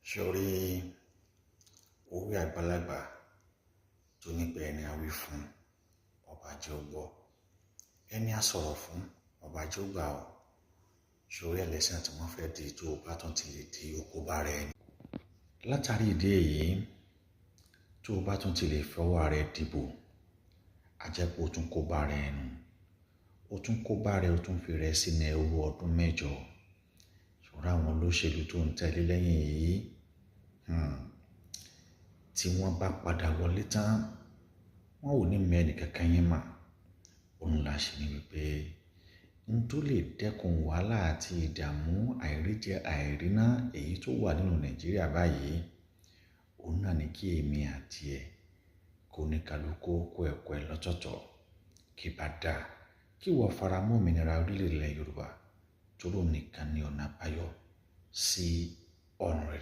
Sórí òwe àgbàlagbà tó ní pé ẹni a wí fún ọba jẹ́ ó gbọ́, ẹni a sọ̀rọ̀ fún ọba jẹ́ ó gbà ọ́. Sórí ẹlẹ́sìn tí wọ́n fẹ́ di tó o bá tún ti lè di oko bá rẹ ni. Látàrí ìdí èyí, tó o bá tún ti lè fọwọ́ rẹ dìbò, a jẹ́ pé o tún kó bá rẹ nù. O tún kó bá rẹ, o tún fi rẹ sínú ẹrú ọdún mẹ́jọ. Sórí àwọn olóṣèlú tó ń tẹ̀lé lẹ́yìn yìí, tí wọ́n bá padà wọlé tán, wọn ò ní mẹ́ni kankan yín mà. Òun la ṣe ni wípé n tó lè dẹ́kun wàhálà àti ìdààmú àìríjẹ àìríná èyí tó wà nínú Nàìjíríà báyìí, òun náà ni kí èmi àti ẹ̀ kó ní kálukú kó ẹ̀kọ́ ẹ̀ lọ́tọ̀ọ̀tọ̀ kí bá dà kí wọ́n fara mọ́ òmìnira orílẹ̀-èdè Yorùbá tó lóun nìkan ní ọ̀nà àbáyọ sí ọ̀run rẹ̀.